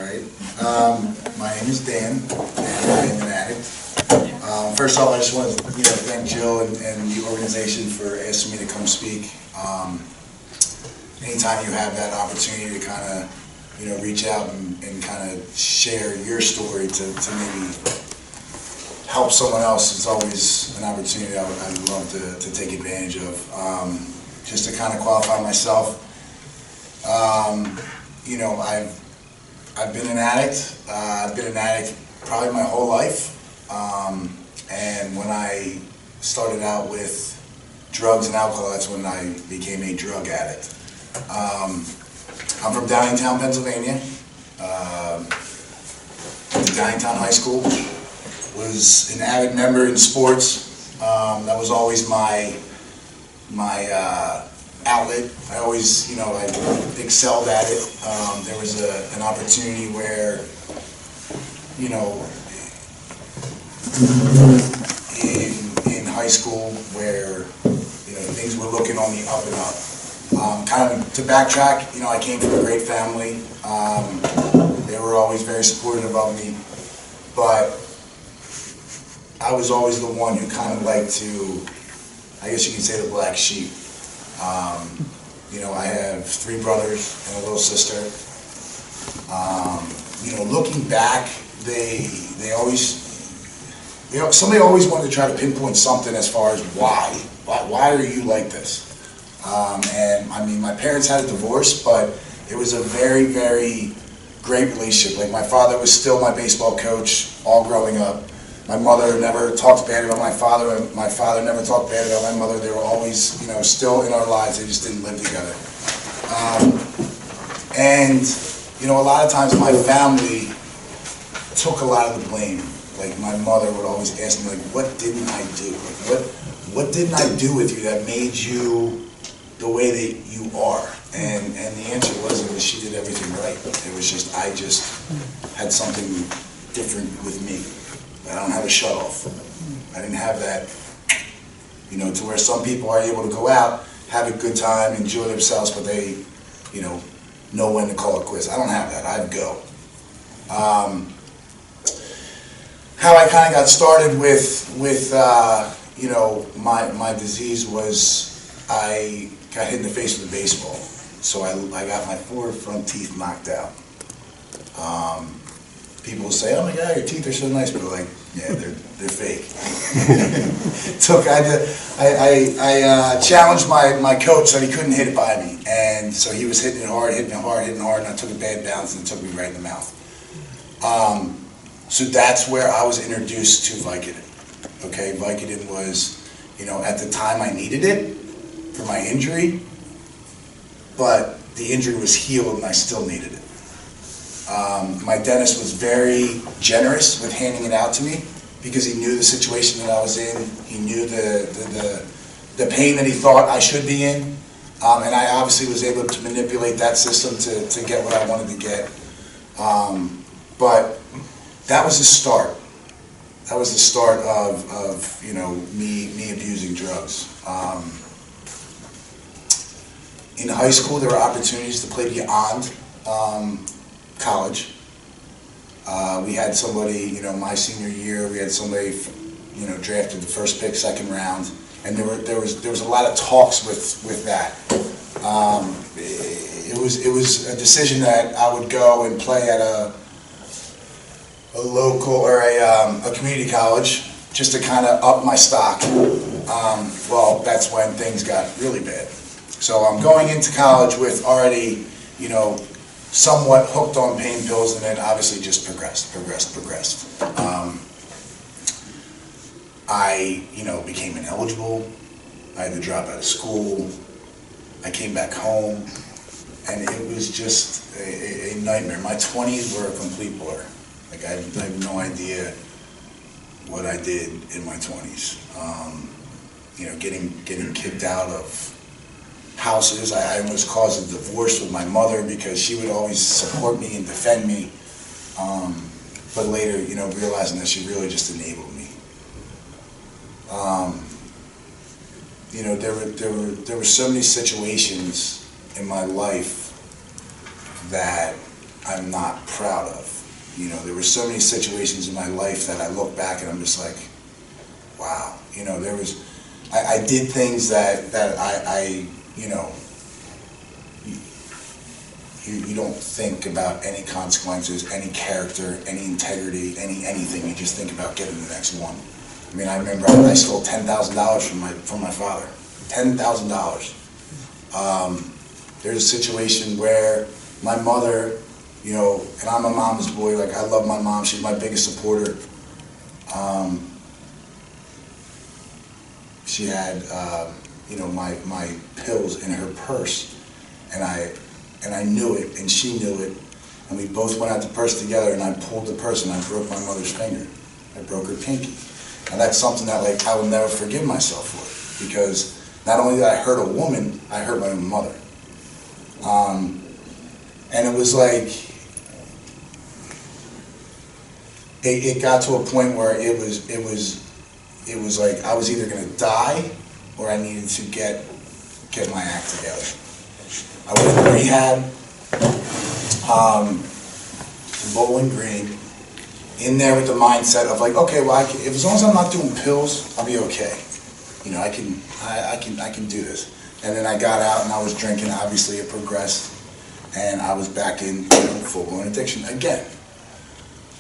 Right. My name is Dan, and I am an addict. First off, I just want to thank Jill and the organization for asking me to come speak. Anytime you have that opportunity to kind of reach out and kind of share your story to maybe help someone else, it's always an opportunity I'd love to take advantage of. Just to kind of qualify myself, I've been an addict. I've been an addict probably my whole life. And when I started out with drugs and alcohol, that's when I became a drug addict. I'm from Downingtown, Pennsylvania. Went to Downingtown High School. Was an avid member in sports. That was always my outlet. I always, I excelled at it. There was an opportunity where, in high school, where things were looking on the up and up. Kind of to backtrack, I came from a great family. They were always very supportive of me, but I was always the one who kind of liked to, I guess you could say, the black sheep. I have 3 brothers and a little sister. Looking back, they always, somebody always wanted to try to pinpoint something as far as why are you like this? And I mean, my parents had a divorce, but it was a very, very great relationship. Like, my father was still my baseball coach all growing up. My mother never talked bad about my father, and my father never talked bad about my mother. They were always, still in our lives. They just didn't live together. A lot of times my family took a lot of the blame. Like, my mother would always ask me, like, what didn't I do? Like, what didn't I do with you that made you the way that you are? And the answer wasn't that she did everything right. It was just, I just had something different with me. I don't have a shut off. I didn't have that, to where some people are able to go out, have a good time, enjoy themselves, but they, know when to call it quits. I don't have that. I'd go. How I kind of got started with my disease was I got hit in the face with a baseball. So I got my 4 front teeth knocked out. People will say, "Oh my God, your teeth are so nice," but like, yeah, they're fake. I challenged my coach that he couldn't hit it by me, and so he was hitting it hard, and I took a bad bounce and it took me right in the mouth. So that's where I was introduced to Vicodin. Okay, Vicodin was, at the time I needed it for my injury, but the injury was healed and I still needed it. My dentist was very generous with handing it out to me because he knew the situation that I was in. He knew the pain that he thought I should be in, and I obviously was able to manipulate that system to get what I wanted to get. But that was the start. That was the start of me abusing drugs. In high school, there were opportunities to play beyond college. We had somebody, my senior year, we had somebody, drafted the first pick, second round, and there was a lot of talks with that. It was a decision that I would go and play at a local or a community college just to kind of up my stock. Well, that's when things got really bad. So I'm going into college with already, somewhat hooked on pain pills, and then obviously just progressed. I, became ineligible. I had to drop out of school. I came back home, and it was just a nightmare. My 20s were a complete blur. Like, I have no idea what I did in my 20s. Getting kicked out of houses. I almost caused a divorce with my mother because she would always support me and defend me, but later, realizing that she really just enabled me. There were so many situations in my life that I'm not proud of. You know, there were so many situations in my life that I look back and I'm just like, wow. You know, I did things that I you know, you don't think about any consequences, any character, any integrity, anything. You just think about getting the next one. I mean, I remember I stole $10,000 from my father. $10,000. There's a situation where my mother, you know, and I'm a mama's boy. Like, I love my mom. She's my biggest supporter. She had, you know, my pills in her purse, and I knew it, and she knew it, and we both went out the purse together, and I pulled the purse, and I broke my mother's finger. I broke her pinky. And that's something that, like, I will never forgive myself for, because not only did I hurt a woman, I hurt my own mother. And it was like, it got to a point where it was like I was either going to die or I needed to get my act together. I went to rehab, to Bowling Green, in there with the mindset of like, okay, well, if as long as I'm not doing pills, I'll be okay. You know, I can do this. And then I got out and I was drinking. Obviously, it progressed, and I was back in, you know, full-blown addiction again.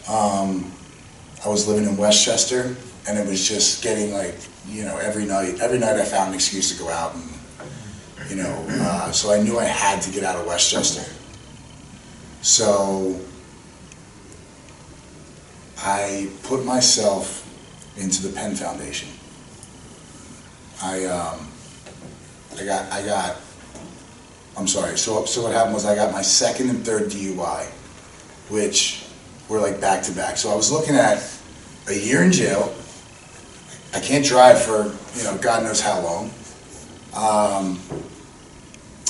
I was living in Westchester, and it was just getting like, you know, every night I found an excuse to go out, and you know, so I knew I had to get out of Westchester. So I put myself into the Penn Foundation. So what happened was I got my second and third DUI, which were like back to back. So I was looking at a year in jail. I can't drive for, you know, God knows how long.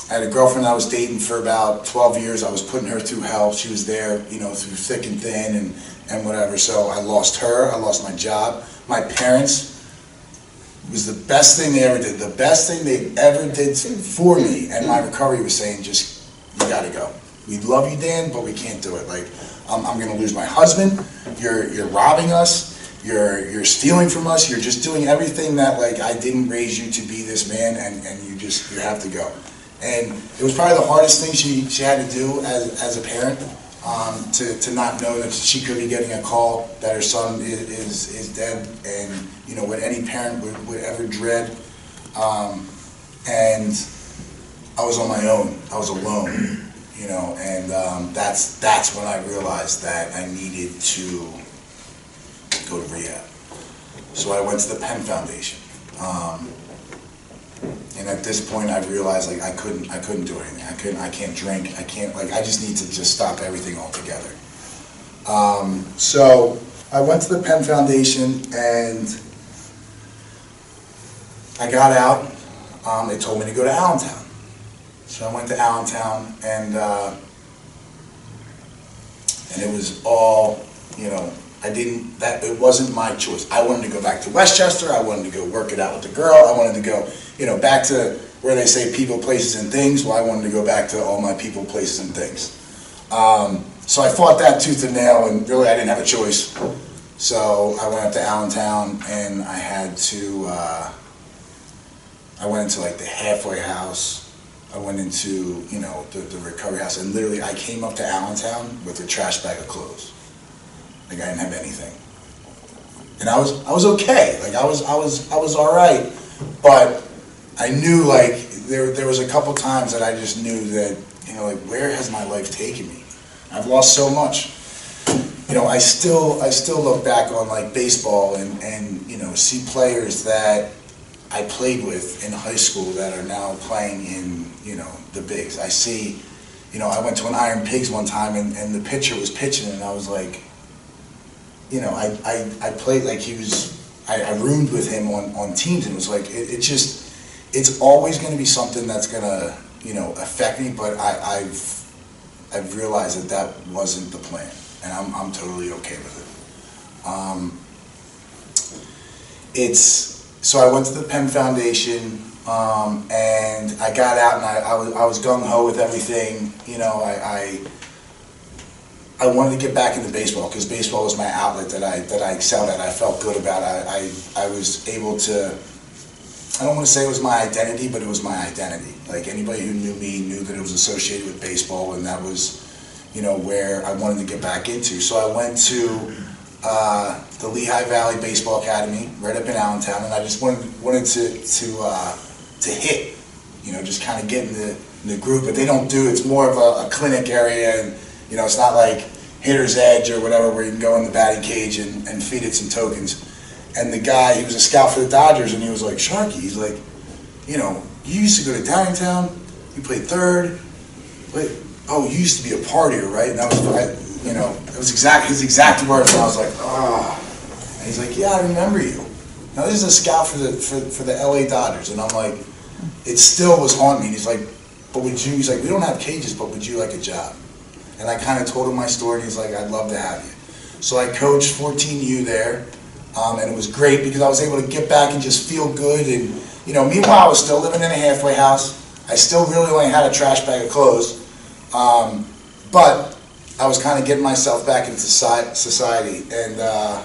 I had a girlfriend I was dating for about 12 years. I was putting her through hell. She was there, you know, through thick and thin and whatever. So I lost her. I lost my job. My parents, it was the best thing they ever did. The best thing they ever did for me. And my recovery was saying, just, you gotta go. We love you, Dan, but we can't do it. Like, I'm gonna lose my husband. You're robbing us. You're stealing from us. You're just doing everything that, like, I didn't raise you to be this man, and you have to go. And it was probably the hardest thing she had to do as a parent, to not know that she could be getting a call that her son is dead, and you know what any parent would ever dread. And I was on my own. I was alone, you know, and that's when I realized that I needed to go to rehab. So I went to the Penn Foundation. And at this point, I realized like I couldn't do anything. I can't drink. I just need to just stop everything altogether. So I went to the Penn Foundation and I got out. They told me to go to Allentown. So I went to Allentown, and it was all, you know, it wasn't my choice. I wanted to go back to Westchester. I wanted to go work it out with the girl. I wanted to go, you know, back to where they say people, places, and things. Well, I wanted to go back to all my people, places, and things. So I fought that tooth and nail, and really I didn't have a choice. So I went up to Allentown, and I had to, I went into like the halfway house. I went into, you know, the recovery house, and literally I came up to Allentown with a trash bag of clothes. Like I didn't have anything, and I was okay. Like I was all right, but I knew like there was a couple times that I just knew that, you know, like, where has my life taken me? I've lost so much. You know, I still look back on like baseball and you know, see players that I played with in high school that are now playing in, you know, the bigs. I see, you know, I went to an Iron Pigs one time, and the pitcher was pitching, and I was like, you know, I played like he was, I roomed with him on teams, and it was like, it's always going to be something that's going to, you know, affect me, but I've realized that wasn't the plan, and I'm totally okay with it. So I went to the Penn Foundation, and I got out, and I was gung-ho with everything, you know, I wanted to get back into baseball because baseball was my outlet that I excelled at. I felt good about. I was able to. I don't want to say it was my identity, but it was my identity. Like anybody who knew me knew that it was associated with baseball, and that was, you know, where I wanted to get back into. So I went to the Lehigh Valley Baseball Academy right up in Allentown, and I just wanted to hit, you know, just kind of get in the group. But they don't do. It's more of a clinic area, and you know, it's not like hitter's edge or whatever where you can go in the batting cage and feed it some tokens. And the guy, he was a scout for the Dodgers, and he was like, Sharkey, he's like, you know, you used to go to Downtown, you played third, but, oh, you used to be a partier, right? And that was, you know, it was his exact words, and I was like, ah. And he's like, yeah, I remember you. Now, this is a scout for the LA Dodgers, and I'm like, it still was haunting me. And he's like, but would you, he's like, we don't have cages, but would you like a job? And I kind of told him my story, and he's like, I'd love to have you. So I coached 14U there. And it was great because I was able to get back and just feel good. And, you know, meanwhile, I was still living in a halfway house. I still really only had a trash bag of clothes. But I was kind of getting myself back into society. And I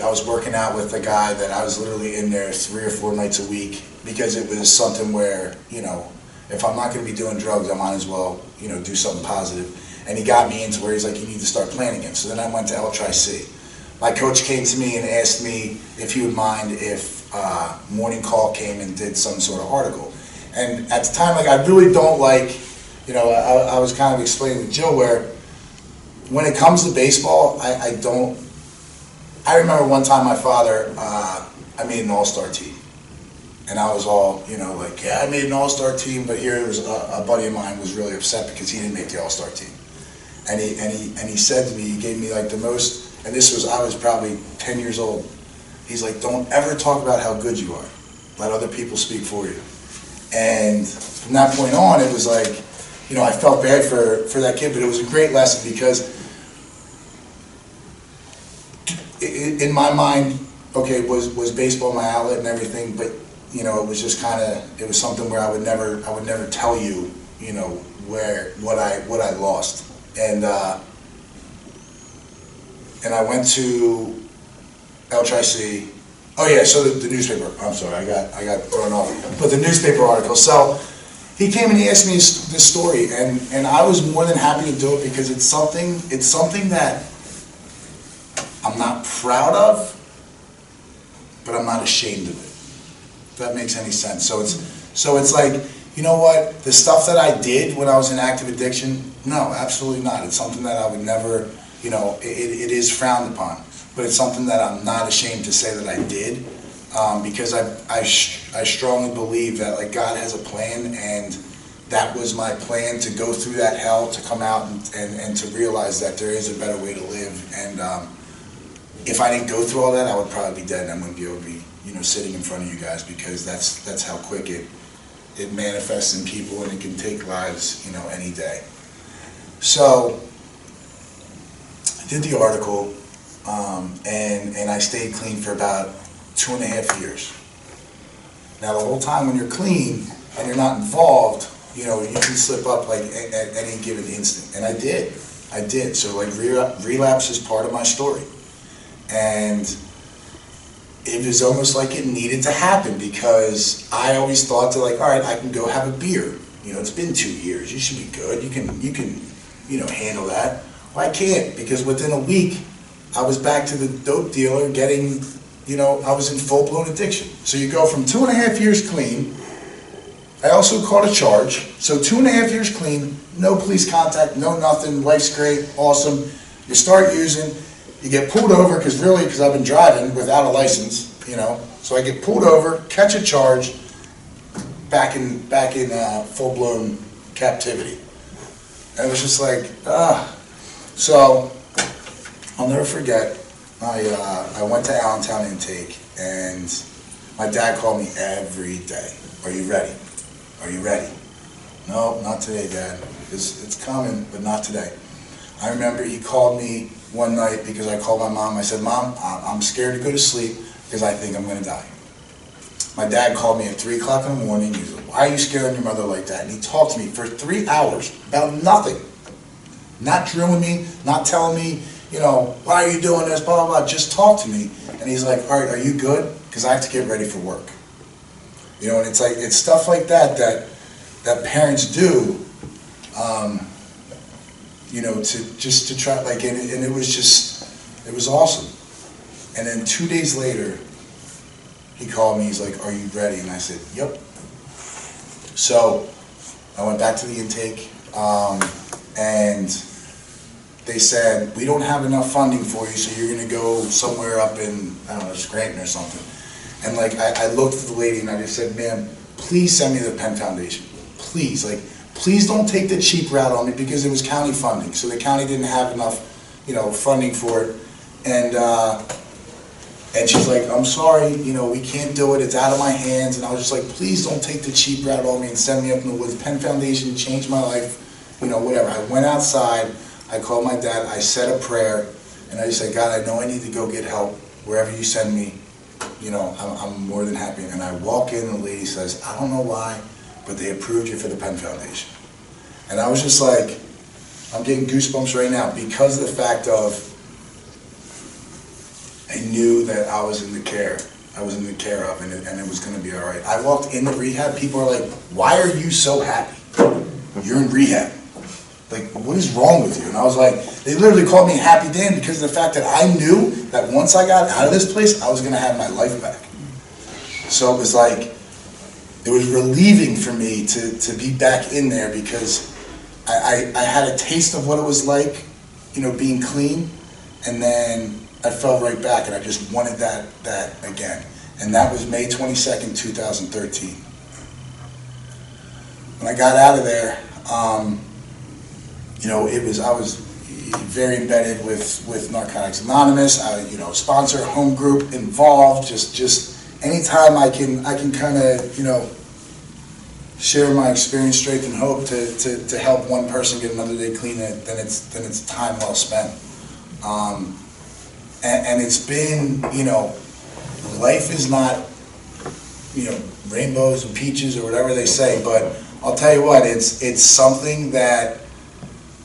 was working out with a guy that I was literally in there 3 or 4 nights a week because it was something where, you know, if I'm not going to be doing drugs, I might as well, you know, do something positive. And he got me into where he's like, you need to start playing again. So then I went to LTRC. My coach came to me and asked me if he would mind if Morning Call came and did some sort of article. And at the time, like, I really don't like, you know, I was kind of explaining to Jill where when it comes to baseball, I remember one time my father, I made an all-star team. And I was all, you know, like, yeah, I made an all-star team, but here it was a buddy of mine was really upset because he didn't make the all-star team. And he said to me, he gave me like the most, and this was, I was probably 10 years old. He's like, don't ever talk about how good you are. Let other people speak for you. And from that point on, it was like, you know, I felt bad for that kid, but it was a great lesson because in my mind, okay, was baseball my outlet and everything, but you know, it was just kind of, it was something where I would never tell you, you know, what I lost. And I went to LTRC. Oh yeah, so the newspaper. I'm sorry, I got thrown off. But the newspaper article. So he came and he asked me this story, and I was more than happy to do it because it's something that I'm not proud of, but I'm not ashamed of it. If that makes any sense. So it's like, you know what, the stuff that I did when I was in active addiction, no, absolutely not. It's something that I would never, you know, it is frowned upon, but it's something that I'm not ashamed to say that I did, because I strongly believe that, like, God has a plan, and that was my plan, to go through that hell, to come out and to realize that there is a better way to live. And if I didn't go through all that, I would probably be dead, and I wouldn't be able to be, you know, sitting in front of you guys, because that's how quick it manifests in people, and it can take lives, you know, any day. So I did the article, and I stayed clean for about 2.5 years. Now the whole time when you're clean and you're not involved, you know, you can slip up like at any given instant, and I did. So like relapse is part of my story, and it was almost like it needed to happen, because I always thought that, like, all right, I can go have a beer. You know, it's been 2 years. You should be good. You can, you know, handle that. Well, I can't, because within a week, I was back to the dope dealer getting, you know, I was in full-blown addiction. So you go from 2.5 years clean. I also caught a charge. So 2.5 years clean, no police contact, no nothing. Life's great, awesome. You start using. You get pulled over because I've been driving without a license, you know. So I get pulled over, catch a charge, back in full-blown captivity. And it was just like, So I'll never forget. I went to Allentown intake, and my dad called me every day. Are you ready? Are you ready? No, not today, Dad. It's coming, but not today. I remember he called me one night because I called my mom. I said, Mom, I'm scared to go to sleep because I think I'm going to die. my dad called me at 3 o'clock in the morning. He was like, why are you scaring your mother like that? And he talked to me for 3 hours about nothing. Not drilling me, not telling me, you know, why are you doing this, blah, blah, blah. Just talk to me. And he's like, all right, are you good? Because I have to get ready for work. You know, and it's like, it's stuff like that that parents do, you know, to try, like, and it was just, it was awesome. And then 2 days later, he called me, he's like, are you ready? And I said, yep. So I went back to the intake, and they said, we don't have enough funding for you, so you're gonna go somewhere up in, I don't know, Scranton or something. And like, I looked at the lady and I just said, ma'am, please send me to the Penn Foundation. Please, like, please don't take the cheap route on me, because it was county funding. So the county didn't have enough, you know, funding for it. And she's like, I'm sorry, you know, we can't do it, it's out of my hands. And I was just like, please don't take the cheap route on me and send me up in the woods. Penn Foundation changed my life, you know, whatever. I went outside, I called my dad, I said a prayer, and I just said, God, I know I need to go get help. Wherever you send me, you know, I'm more than happy. And I walk in and the lady says, I don't know why, but they approved you for the Penn Foundation. And I was just like, I'm getting goosebumps right now, because of the fact of, I knew that I was in the care of, and it was going to be all right. I walked into rehab, people are like, why are you so happy? You're in rehab. Like, what is wrong with you? And I was like, they literally called me Happy Dan because of the fact that I knew that once I got out of this place, I was going to have my life back. So it was like, it was relieving for me to be back in there, because I had a taste of what it was like, you know, being clean, and then I fell right back, and I just wanted that again. And that was May 22nd, 2013. When I got out of there, you know, I was very embedded with Narcotics Anonymous. I, you know, sponsor, home group, involved. Just anytime I can kind of, you know, share my experience, strength, and hope to help one person get another day clean, then it's time well spent. And it's been, you know, life is not, you know, rainbows and peaches or whatever they say, but I'll tell you what, it's something that,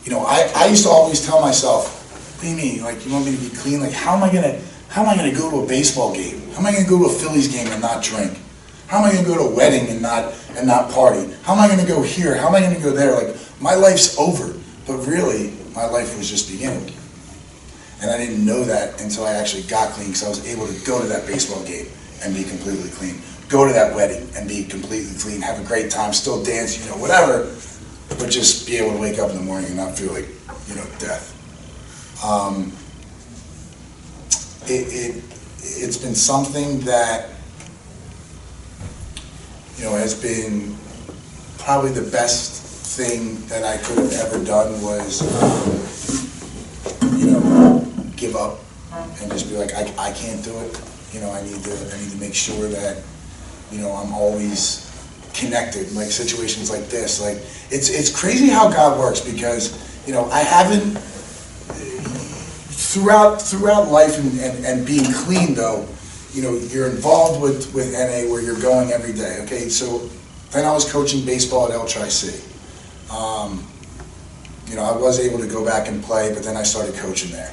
you know, I used to always tell myself, what do you mean, like, you want me to be clean? Like, how am I gonna go to a baseball game? How am I gonna go to a Phillies game and not drink? How am I gonna go to a wedding and not party? How am I gonna go here? How am I gonna go there? Like, my life's over, but really, my life was just beginning. And I didn't know that until I actually got clean, because I was able to go to that baseball game and be completely clean. Go to that wedding and be completely clean, have a great time, still dance, you know, whatever, but just be able to wake up in the morning and not feel like, you know, death. It's been something that, you know, has been probably the best thing that I could have ever done was, you know, give up and just be like, I can't do it. You know, I need to make sure that, you know, I'm always connected. Like situations like this, like it's crazy how God works, because, you know, I haven't throughout life and being clean though, you know, you're involved with NA where you're going every day. Okay, so then I was coaching baseball at El Tri-C. You know, I was able to go back and play, but then I started coaching there.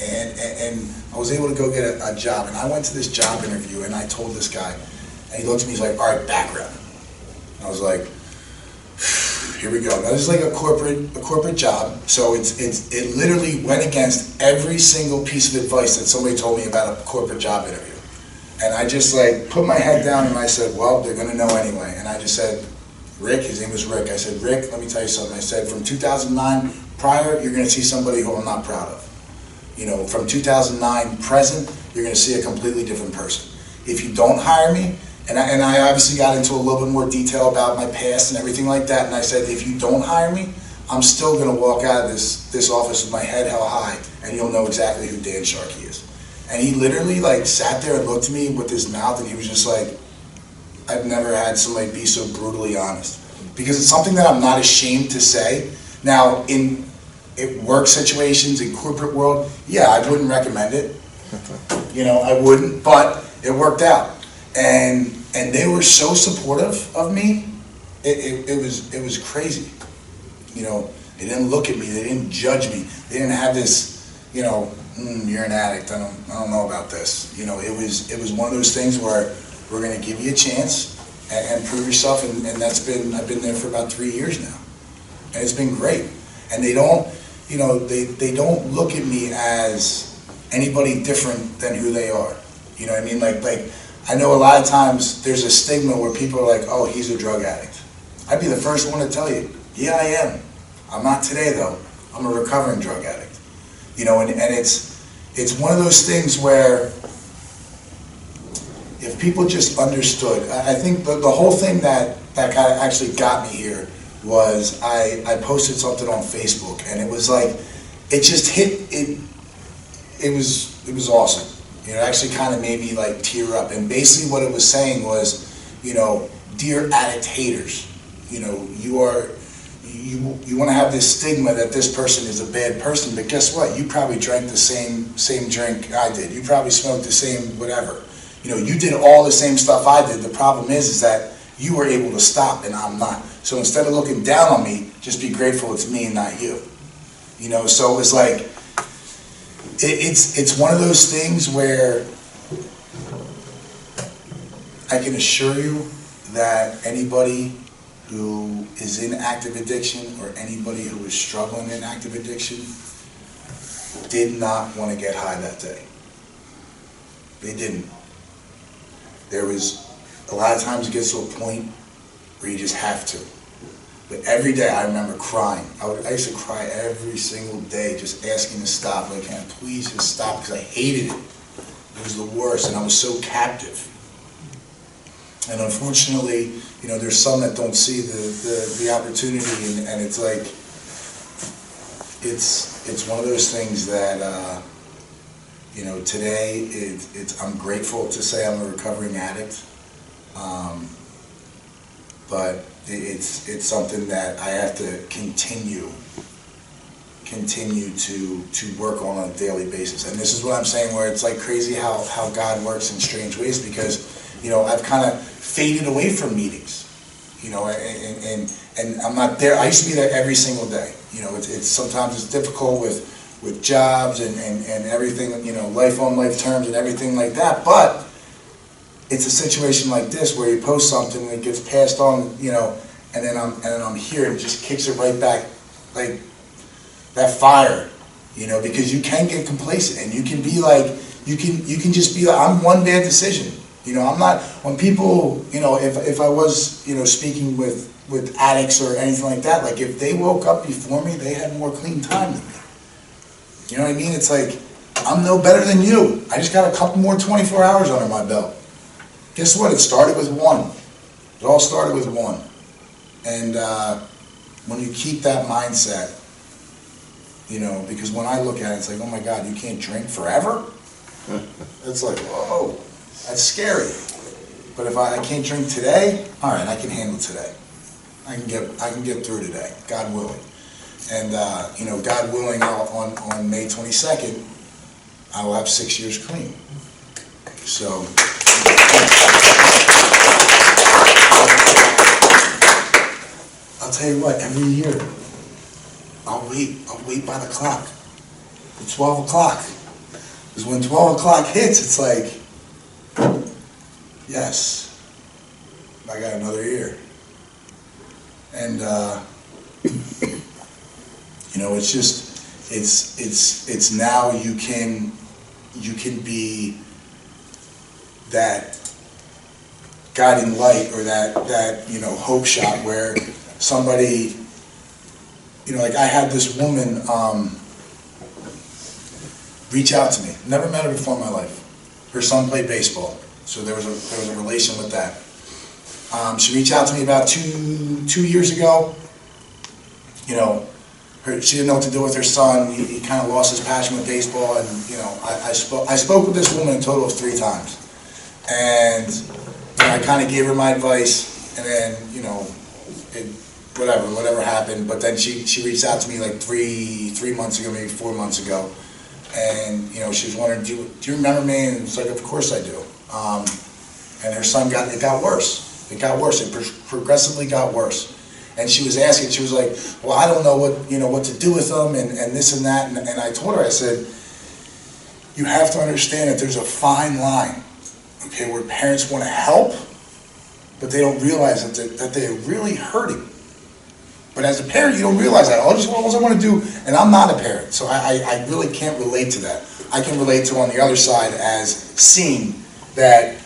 And I was able to go get a job, and I went to this job interview, and I told this guy, and he looked at me, he's like, all right, background. And I was like, here we go. Now this is like a corporate job, so it literally went against every single piece of advice that somebody told me about a corporate job interview. And I just like put my head down and I said, well, they're gonna know anyway. And I just said, Rick, his name was Rick, I said, Rick, let me tell you something. I said, from 2009 prior, you're gonna see somebody who I'm not proud of. You know, from 2009 present, you're gonna see a completely different person. If you don't hire me, and I obviously got into a little bit more detail about my past and everything like that, and I said, if you don't hire me, I'm still gonna walk out of this office with my head held high, and you'll know exactly who Dan Sharkey is. And he literally like sat there and looked at me with his mouth, and he was just like, I've never had somebody be so brutally honest. Because it's something that I'm not ashamed to say. Now, in work situations, in corporate world, yeah, I wouldn't recommend it. You know, I wouldn't, but it worked out. and they were so supportive of me. It was crazy. You know, they didn't look at me. They didn't judge me. They didn't have this, you know, you're an addict. I don't know about this. You know, it was one of those things where we're going to give you a chance and prove yourself. And I've been there for about 3 years now, and it's been great. And they don't, you know, they don't look at me as anybody different than who they are. You know what I mean? Like I know a lot of times there's a stigma where people are like, oh, he's a drug addict. I'd be the first one to tell you, yeah, I am. I'm not today though. I'm a recovering drug addict. You know, and it's one of those things where if people just understood, I think the whole thing that kind of actually got me here was I posted something on Facebook, and it was like, it just hit, it was awesome. You know, it actually kind of made me like tear up. And basically what it was saying was, you know, dear addict haters, you know, you want to have this stigma that this person is a bad person, but guess what? You probably drank the same drink I did. You probably smoked the same whatever. You know, you did all the same stuff I did. The problem is that you were able to stop and I'm not. So instead of looking down on me, just be grateful it's me and not you. You know, so it was like, it's one of those things where I can assure you that anybody who is in active addiction or anybody who is struggling in active addiction did not want to get high that day. They didn't. There was a lot of times it gets to a point where you just have to. But every day I remember crying. I used to cry every single day just asking to stop. Like, can I please just stop? Because I hated it. It was the worst, and I was so captive. And unfortunately, you know, there's some that don't see the opportunity, and it's like, it's one of those things that, you know, today I'm grateful to say I'm a recovering addict, but it's something that I have to continue to work on a daily basis. And this is what I'm saying, where it's like crazy how God works in strange ways, because, you know, I've kind of faded away from meetings, you know, and I'm not there. I used to be there every single day. You know, it's sometimes it's difficult with jobs and everything, you know, life on life terms and everything like that, but it's a situation like this where you post something and it gets passed on, you know, and then I'm here and it just kicks it right back, like that fire, you know, because you can get complacent and you can be like, you can just be like, I'm one bad decision. You know, I'm not, when people, you know, if I was, you know, speaking with addicts or anything like that, like if they woke up before me, they had more clean time than me. You know what I mean? It's like, I'm no better than you. I just got a couple more 24 hours under my belt. Guess what? It started with one. It all started with one. And when you keep that mindset, you know, because when I look at it, it's like, oh my God, you can't drink forever? It's like, whoa, that's scary. But if I can't drink today, all right, I can handle today. I can get through today, God willing. And you know, God willing, on May 22nd, I will have 6 years clean. So I'll tell you what, every year I'll wait by the clock for 12 o'clock. Because when 12 o'clock hits, it's like, yes, I got another year. And you know, it's just, it's now you can be that guiding light, or that you know, hope shot, where somebody, you know, like I had this woman reach out to me. Never met her before in my life. Her son played baseball, so there was a relation with that. She reached out to me about two years ago. You know, she didn't know what to do with her son. He kind of lost his passion with baseball, and you know, I spoke with this woman a total of 3 times, and you know, I kind of gave her my advice, and then you know, whatever happened. But then she reached out to me like three months ago, maybe 4 months ago, and you know, she was wondering, do you remember me? And it's like, of course I do. and her son it got worse. It got worse. It progressively got worse. And she was asking, she was like, well, I don't know what to do with them, and this and that. And I told her, I said, you have to understand that there's a fine line, okay, where parents want to help, but they don't realize that they're really hurting. But as a parent, you don't realize that. All I want to do, and I'm not a parent, so I really can't relate to that. I can relate to on the other side as seeing that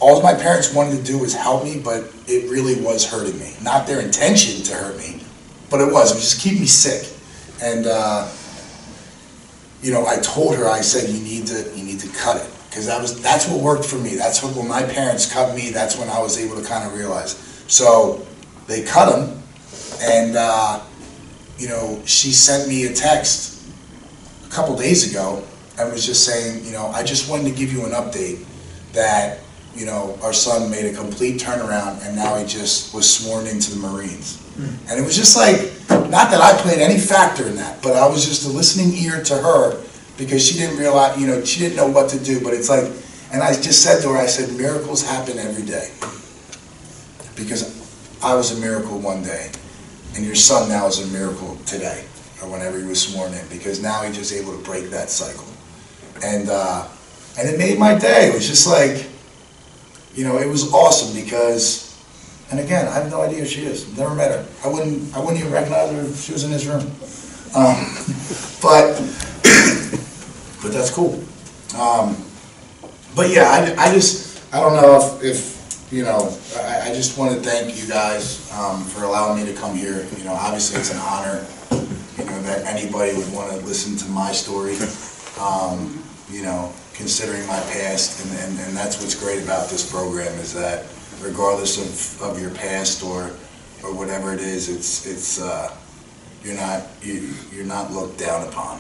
all my parents wanted to do was help me, but it really was hurting me. Not their intention to hurt me, but it was. It was just keep me sick. And I told her, I said, you need to cut it, because that's what worked for me. That's when my parents cut me. That's when I was able to kind of realize. So they cut them, and she sent me a text a couple days ago and was just saying, I just wanted to give you an update that our son made a complete turnaround, and now he just was sworn into the Marines. And it was just like, not that I played any factor in that, but I was just a listening ear to her, because she didn't realize, she didn't know what to do. But it's like, and I just said to her, I said, miracles happen every day. Because I was a miracle one day, and your son now is a miracle today, or whenever he was sworn in, because now he's just able to break that cycle. And it made my day. It was just like, it was awesome, because, and again, I have no idea who she is. Never met her. I wouldn't even recognize her if she was in this room. But that's cool. But yeah, I don't know if I just want to thank you guys for allowing me to come here. Obviously it's an honor, that anybody would want to listen to my story. Considering my past, and that's what's great about this program, is that regardless of your past or whatever it is, it's you're not looked down upon.